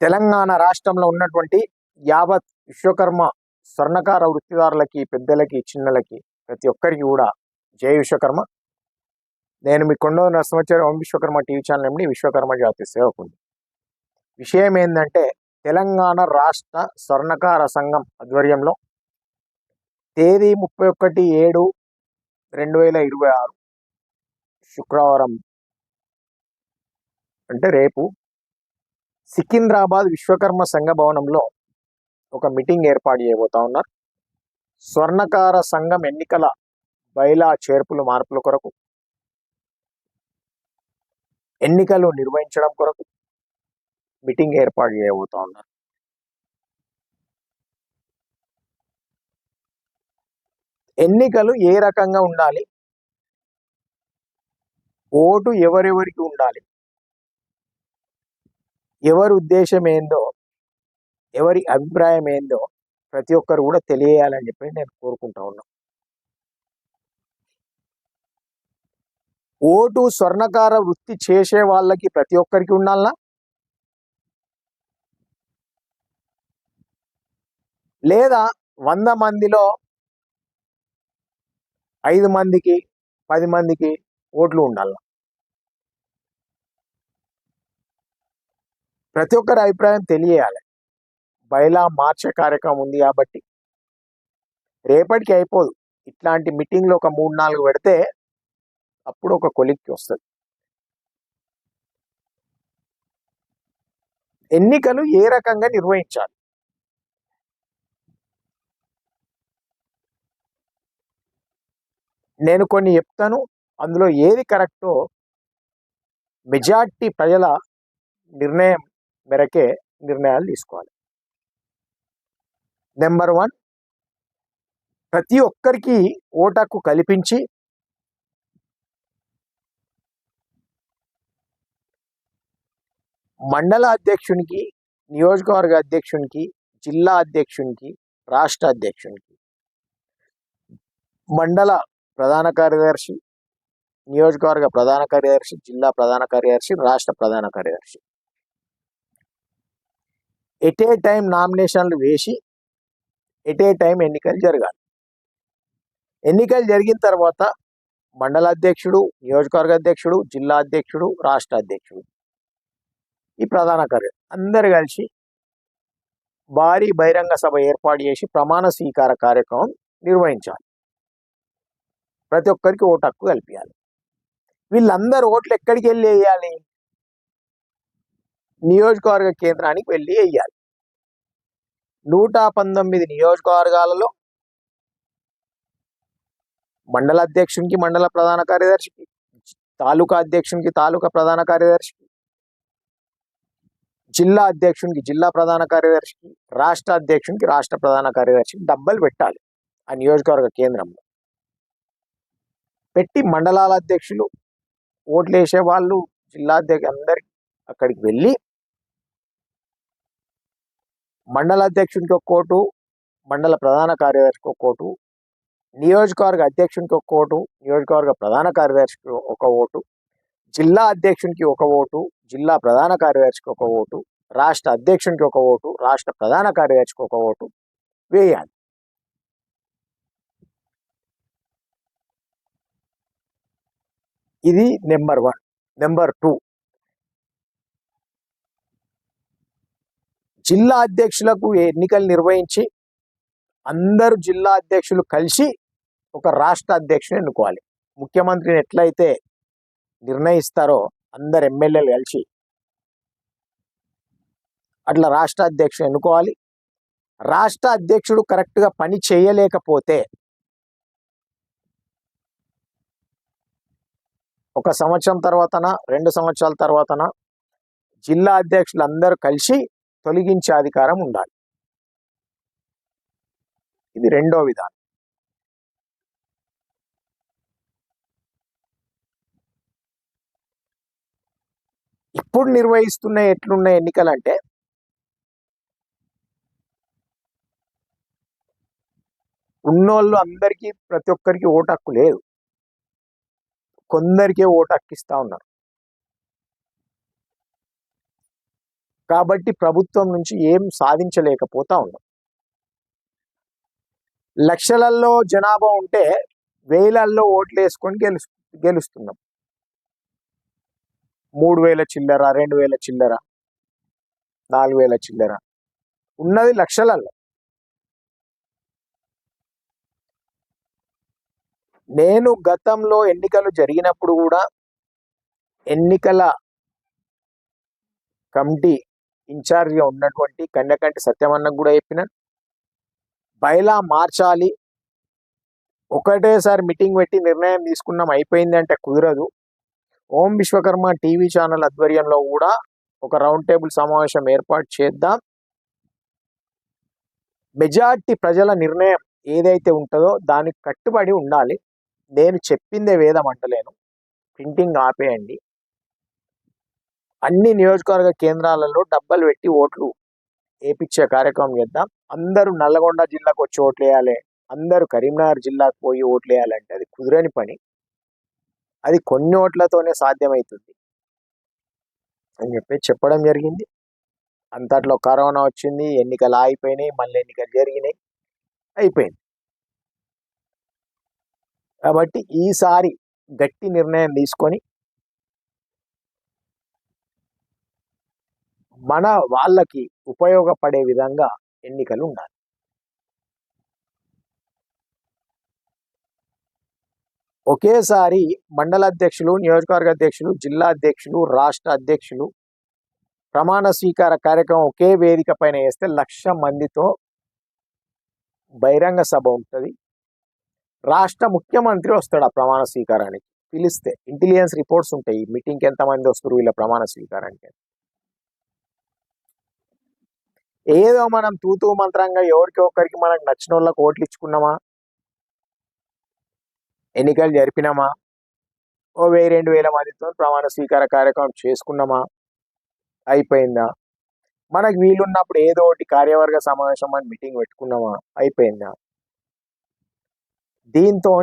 తెలంగాణ రాష్ట్రంలో ఉన్నటువంటి యావత్ విశ్వకర్మ స్వర్ణకార వృత్తిదారులకి, పెద్దలకి, చిన్నలకి, ప్రతి ఒక్కరికి కూడా జై విశ్వకర్మ. నేను మీ Kondava Narasimhachari Om Vishwakarma TV channel MD, Vishwakarma జాతి సేవకుడు. విషయం ఏంటంటే, తెలంగాణ రాష్ట్ర స్వర్ణకార సంఘం ఆధ్వర్యంలో తేదీ 31/7/2026 శుక్రవారం అంటే రేపు సికింద్రాబాద్ విశ్వకర్మ సంఘ భవనంలో ఒక మీటింగ్ ఏర్పాటు చేయబోతా ఉన్నారు. స్వర్ణకార సంఘం ఎన్నికల బైలా చేర్పులు మార్పుల కొరకు, ఎన్నికలు నిర్వహించడం కొరకు మీటింగ్ ఏర్పాటు చేయబోతా ఉన్నారు. ఎన్నికలు ఏ రకంగా ఉండాలి, ఓటు ఎవరెవరికి ఉండాలి, ఎవరి ఉద్దేశం ఏందో, ఎవరి అభిప్రాయం ఏందో ప్రతి ఒక్కరు కూడా తెలియాలని చెప్పి నేను కోరుకుంటా ఉన్నా. ఓటు స్వర్ణకార వృత్తి చేసే వాళ్ళకి ప్రతి ఒక్కరికి ఉండాలనా, లేదా 100 మందిలో 5 మందికి 10 మందికి ఓట్లు ఉండాలనా? ప్రతి ఒక్కరి అభిప్రాయం తెలియాలి. బైలా మార్చే కార్యక్రమం ఉంది కాబట్టి రేపటికి అయిపోదు. ఇట్లాంటి మీటింగ్లు ఒక 3-4 పెడితే అప్పుడు ఒక కొలిక్కి వస్తుంది. ఎన్నికలు ఏ రకంగా నిర్వహించాలి, నేను కొన్ని చెప్తాను. అందులో ఏది కరెక్టో మెజార్టీ ప్రజల నిర్ణయం మేరకే నిర్ణయాలు తీసుకోవాలి. నెంబర్ 1, ప్రతి ఒక్కరికి ఓటు కల్పించి మండల అధ్యక్షునికి, నియోజకవర్గ అధ్యక్షునికి, జిల్లా అధ్యక్షునికి, రాష్ట్ర అధ్యక్షునికి, మండల ప్రధాన కార్యదర్శి, నియోజకవర్గ ప్రధాన కార్యదర్శి, జిల్లా ప్రధాన కార్యదర్శి, రాష్ట్ర ప్రధాన కార్యదర్శి ఎట్ ఏ టైం నామినేషన్లు వేసి ఎట్ ఏ టైం ఎన్నికలు జరగాలి. ఎన్నికలు జరిగిన తర్వాత మండల అధ్యక్షుడు, నియోజకవర్గ అధ్యక్షుడు, జిల్లా అధ్యక్షుడు, రాష్ట్ర అధ్యక్షుడు, ఈ ప్రధాన కార్యదర్శి అందరు కలిసి భారీ బహిరంగ సభ ఏర్పాటు చేసి ప్రమాణ స్వీకార కార్యక్రమం నిర్వహించాలి. ప్రతి ఒక్కరికి ఓటు హక్కు కల్పించాలి. వీళ్ళందరూ ఓట్లు ఎక్కడికి వెళ్ళి వేయాలి? నియోజకవర్గ కేంద్రానికి వెళ్ళి వేయాలి. 119 నియోజకవర్గాలలో మండల అధ్యక్షునికి, మండల ప్రధాన కార్యదర్శికి, తాలూకా అధ్యక్షునికి, తాలూకా ప్రధాన కార్యదర్శికి, జిల్లా అధ్యక్షునికి, జిల్లా ప్రధాన కార్యదర్శికి, రాష్ట్ర అధ్యక్షునికి, రాష్ట్ర ప్రధాన కార్యదర్శికి డబ్బులు పెట్టాలి. ఆ నియోజకవర్గ కేంద్రంలో పెట్టి మండలాల అధ్యక్షులు, ఓట్లు వేసే వాళ్ళు, జిల్లా అధ్యక్షులు అందరికి అక్కడికి వెళ్ళి మండల అధ్యక్షునికి ఒక ఓటు, మండల ప్రధాన కార్యదర్శికి ఒక ఓటు, నియోజకవర్గ అధ్యక్షునికి ఒక ఓటు, నియోజకవర్గ ప్రధాన కార్యదర్శికి ఒక ఓటు, జిల్లా అధ్యక్షునికి ఒక ఓటు, జిల్లా ప్రధాన కార్యదర్శికి ఒక ఓటు, రాష్ట్ర అధ్యక్షునికి ఒక ఓటు, రాష్ట్ర ప్రధాన కార్యదర్శికి ఒక ఓటు వేయాలి. ఇది నెంబర్ 1. నెంబర్ 2, జిల్లా అధ్యక్షులకు ఎన్నికలు నిర్వహించి అందరు జిల్లా అధ్యక్షులు కలిసి ఒక రాష్ట్ర అధ్యక్షుని ఎన్నుకోవాలి. ముఖ్యమంత్రిని ఎట్లయితే నిర్ణయిస్తారో అందరు ఎమ్మెల్యేలు కలిసి అట్లా రాష్ట్ర అధ్యక్షుడు ఎన్నుకోవాలి. రాష్ట్ర అధ్యక్షుడు కరెక్ట్గా పని చేయలేకపోతే 1 సంవత్సరం తర్వాతన, 2 సంవత్సరాల తర్వాతన జిల్లా అధ్యక్షులు అందరూ కలిసి తొలగించే అధికారం ఉండాలి. ఇది రెండో విధానం. ఇప్పుడు నిర్వహిస్తున్న ఎట్లున్న ఎన్నికలంటే ఉన్నోళ్ళు అందరికీ ప్రతి ఒక్కరికి ఓటు హక్కు లేదు. కొందరికే ఓటు హక్కు ఇస్తా ఉన్నారు. కాబట్టి ప్రభుత్వం నుంచి ఏం సాధించలేకపోతా ఉన్నాం. లక్షలలో జనాభా ఉంటే వేలల్లో ఓట్లు వేసుకొని గెలుస్తున్నాం. 3,000 చిల్లర, 2,000 చిల్లర, 4,000 చిల్లర, ఉన్నది లక్షలలో. నేను గతంలో ఎన్నికలు జరిగినప్పుడు కూడా ఎన్నికల కమిటీ ఇన్ఛార్జిగా ఉన్నటువంటి కన్యకంటి సత్యమన్నకు కూడా చెప్పిన, బైలా మార్చాలి, ఒకటేసారి మీటింగ్ పెట్టి నిర్ణయం తీసుకున్నాం అయిపోయింది అంటే కుదరదు. ఓం విశ్వకర్మ టీవీ ఛానల్ ఆధ్వర్యంలో కూడా ఒక రౌండ్ టేబుల్ సమావేశం ఏర్పాటు చేద్దాం. మెజార్టీ ప్రజల నిర్ణయం ఏదైతే ఉంటుందో దానికి కట్టుబడి ఉండాలి. నేను చెప్పిందే వేదం అంటలేను. ప్రింటింగ్ ఆపేయండి. అన్ని నియోజకవర్గ కేంద్రాలలో డబ్బలు పెట్టి ఓట్లు వేయించే కార్యక్రమం చేద్దాం. అందరూ నల్లగొండ జిల్లాకు వచ్చి ఓట్లు వేయాలి, అందరూ కరీంనగర్ జిల్లాకు పోయి ఓట్లు వేయాలంటే అది కుదరని పని. అది కొన్ని ఓట్లతోనే సాధ్యమవుతుంది అని చెప్పడం జరిగింది. అంతట్లో కరోనా వచ్చింది, ఎన్నికలు ఆగిపోయినాయి, మళ్ళీ ఎన్నికలు జరిగినాయి, అయిపోయింది. కాబట్టి ఈసారి గట్టి నిర్ణయం తీసుకొని మన వాళ్ళకి ఉపయోగపడే విధంగా ఎన్నికలు ఉండాలి. ఒకేసారి మండల అధ్యక్షులు, నియోజకవర్గ అధ్యక్షులు, జిల్లా అధ్యక్షులు, రాష్ట్ర అధ్యక్షులు ప్రమాణ స్వీకార కార్యక్రమం ఒకే వేదిక పైన వేస్తే 1,00,000 మందితో బహిరంగ సభ ఉంటుంది. రాష్ట్ర ముఖ్యమంత్రి వస్తాడు ఆ ప్రమాణ స్వీకారానికి. పిలిస్తే ఇంటెలిజెన్స్ రిపోర్ట్స్ ఉంటాయి, మీటింగ్కి ఎంతమంది వస్తారు వీళ్ళ ప్రమాణ స్వీకారానికి. ఏదో మనం తూతూ మంత్రంగా ఎవరికి ఒక్కరికి మనకు నచ్చిన వాళ్ళకి ఓట్లు ఇచ్చుకున్నామా, ఎన్నికలు జరిపినామా, ఓ 1,000-2,000 మందితో ప్రమాణ స్వీకార కార్యక్రమం చేసుకున్నామా, అయిపోయిందా? మనకు వీలున్నప్పుడు ఏదో ఒకటి కార్యవర్గ సమావేశం అని మీటింగ్ పెట్టుకున్నామా, అయిపోయిందా? దీంతో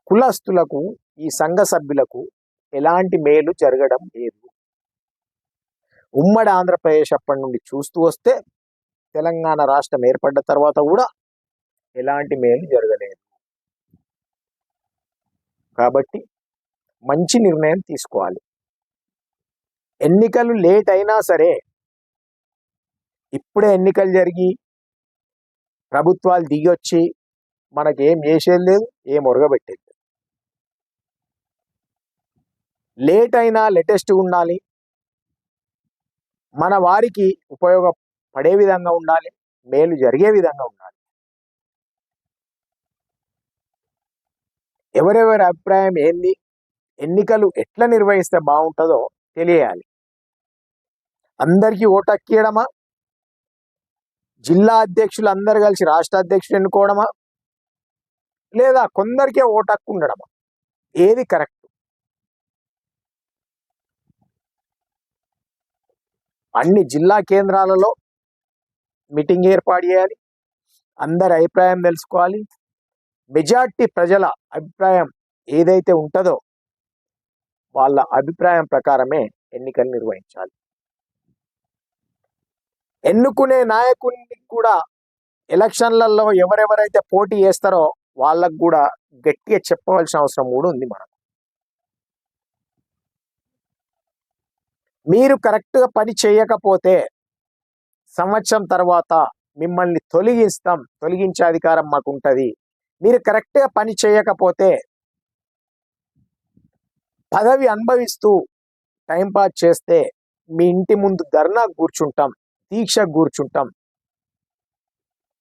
కులస్తులకు, ఈ సంఘ సభ్యులకు ఎలాంటి మేలు జరగడం లేదు. ఉమ్మడి ఆంధ్రప్రదేశ్ అప్పటి నుండి చూస్తూ వస్తే తెలంగాణ రాష్ట్రం ఏర్పడ్డ తర్వాత కూడా ఎలాంటి మేలు జరగలేదు. కాబట్టి మంచి నిర్ణయం తీసుకోవాలి. ఎన్నికలు లేట్ అయినా సరే, ఇప్పుడే ఎన్నికలు జరిగి ప్రభుత్వాలు దిగొచ్చి మనకేం చేసేది లేదు, ఏం ఒరగబెట్టేది. లేట్ అయినా లేటెస్ట్ ఉండాలి, మన వారికి ఉపయోగపడే విధంగా ఉండాలి, మేలు జరిగే విధంగా ఉండాలి. ఎవరెవరి అభిప్రాయం ఏంది, ఎన్నికలు ఎట్లా నిర్వహిస్తే బాగుంటుందో తెలియాలి. అందరికీ ఓటు హక్కియడమా, జిల్లా అధ్యక్షులు అందరు కలిసి రాష్ట్ర అధ్యక్షుడు ఎన్నుకోవడమా, లేదా కొందరికే ఓటు హక్కు ఉండడమా, ఏది కరెక్ట్? అన్ని జిల్లా కేంద్రాలలో మీటింగ్ ఏర్పాటు చేయాలి, అందరి అభిప్రాయం తెలుసుకోవాలి. మెజార్టీ ప్రజల అభిప్రాయం ఏదైతే ఉంటుందో వాళ్ళ అభిప్రాయం ప్రకారమే ఎన్నికలు నిర్వహించాలి. ఎన్నుకునే నాయకుడిని కూడా ఎలక్షన్లలో ఎవరెవరైతే పోటీ చేస్తారో వాళ్ళకు కూడా గట్టిగా చెప్పవలసిన అవసరం కూడా ఉంది. మీరు కరెక్ట్గా పని చేయకపోతే సంవత్సరం తర్వాత మిమ్మల్ని తొలగించే అధికారం మాకు ఉంటుంది. మీరు కరెక్ట్గా పని చేయకపోతే పదవి అనుభవిస్తూ టైంపాస్ చేస్తే మీ ఇంటి ముందు ధర్నా కూర్చుంటాం, దీక్ష కూర్చుంటాం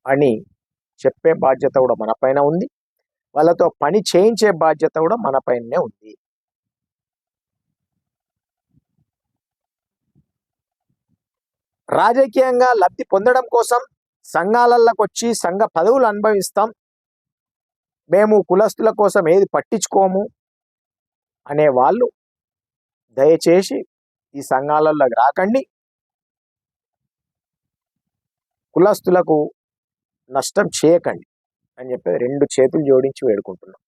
అని చెప్పే బాధ్యత కూడా మన పైన ఉంది. వాళ్ళతో పని చేయించే బాధ్యత కూడా మన పైనే ఉంది. రాజకీయంగా లబ్ధి పొందడం కోసం సంఘాలలోకి వచ్చి సంఘ పదవులు అనుభవిస్తాం, మేము కులస్తుల కోసం ఏది పట్టించుకోము అనే వాళ్ళు దయచేసి ఈ సంఘాలలోకి రాకండి. కులస్తులకు నష్టం చేయకండి అని చెప్పి 2 చేతులు జోడించి వేడుకుంటున్నాం.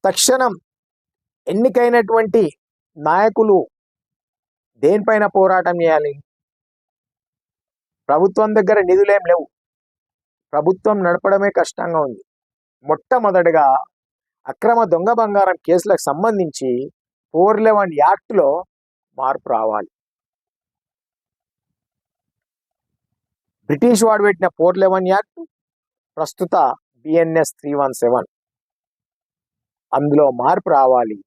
తక్షణం ఎన్నికైనటువంటి నాయకులు దేనిపైన పోరాటం చేయాలి? ప్రభుత్వం దగ్గర నిధులేం లేవు, ప్రభుత్వం నడపడమే కష్టంగా ఉంది. మొట్టమొదటిగా అక్రమ దొంగ బంగారం కేసులకు సంబంధించి 411 యాక్ట్లో మార్పు రావాలి. బ్రిటిష్ వాడు పెట్టిన 411 యాక్ట్, ప్రస్తుత బిఎన్ఎస్ 317, అందులో మార్పు రావాలి.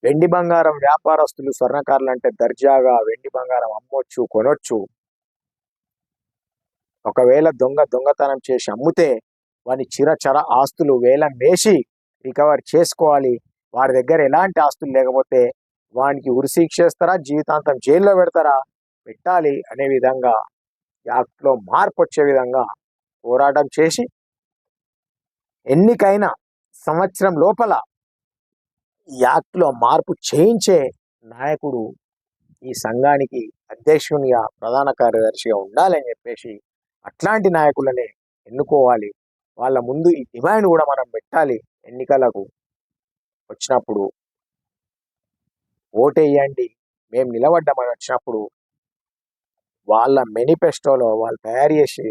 వెండి బంగారం వ్యాపారస్తులు, స్వర్ణకారులు అంటే దర్జాగా వెండి బంగారం అమ్మొచ్చు, కొనొచ్చు. ఒకవేళ దొంగతనం చేసి అమ్మితే వాని చిరచర ఆస్తులు వేలం వేసి రికవర్ చేసుకోవాలి. వాడి దగ్గర ఎలాంటి ఆస్తులు లేకపోతే వానికి ఉరిశిక్ష చేస్తారా, జీవితాంతం జైల్లో పెడతారా, పెట్టాలి అనే విధంగా యాక్ట్లో మార్పు వచ్చే విధంగా పోరాటం చేసి ఎన్నికైన సంవత్సరం లోపల ఈ యాక్ట్లో మార్పు చేయించే నాయకుడు ఈ సంఘానికి అధ్యక్షునిగా, ప్రధాన కార్యదర్శిగా ఉండాలని చెప్పేసి అట్లాంటి నాయకులనే ఎన్నుకోవాలి. వాళ్ళ ముందు ఈ డిమాండ్ కూడా మనం పెట్టాలి. ఎన్నికలకు వచ్చినప్పుడు ఓటేయండి, మేము నిలబడ్డామని వచ్చినప్పుడు వాళ్ళ మేనిఫెస్టోలో, వాళ్ళు తయారు చేసి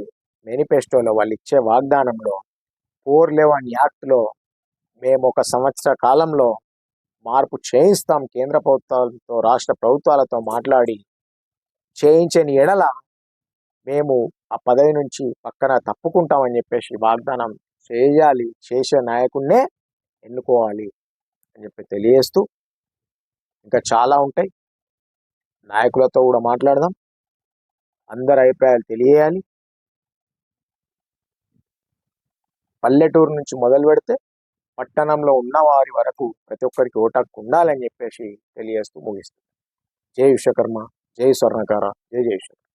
మేనిఫెస్టోలో వాళ్ళు ఇచ్చే వాగ్దానంలో 411 యాక్ట్లో మేము 1 సంవత్సర కాలంలో మార్పు చేయిస్తాం, కేంద్ర ప్రభుత్వాలతో రాష్ట్ర ప్రభుత్వాలతో మాట్లాడి చేయించని ఎడల మేము ఆ పదవి నుంచి పక్కన తప్పుకుంటామని చెప్పేసి వాగ్దానం చేయాలి. చేసే నాయకుడినే ఎన్నుకోవాలి అని చెప్పి తెలియజేస్తూ, ఇంకా చాలా ఉంటాయి, నాయకులతో కూడా మాట్లాడదాం, అందరి అభిప్రాయాలు తెలియాలి. పల్లెటూరు నుంచి మొదలు పెడితే పట్టణంలో ఉన్న వారి వరకు ప్రతి ఒక్కరికి ఓటు హక్కు ఉండాలని చెప్పేసి తెలియజేస్తూ ముగిస్తుంది. జై విశ్వకర్మ, జై స్వర్ణకార, జై జై విశ్వకర్మ.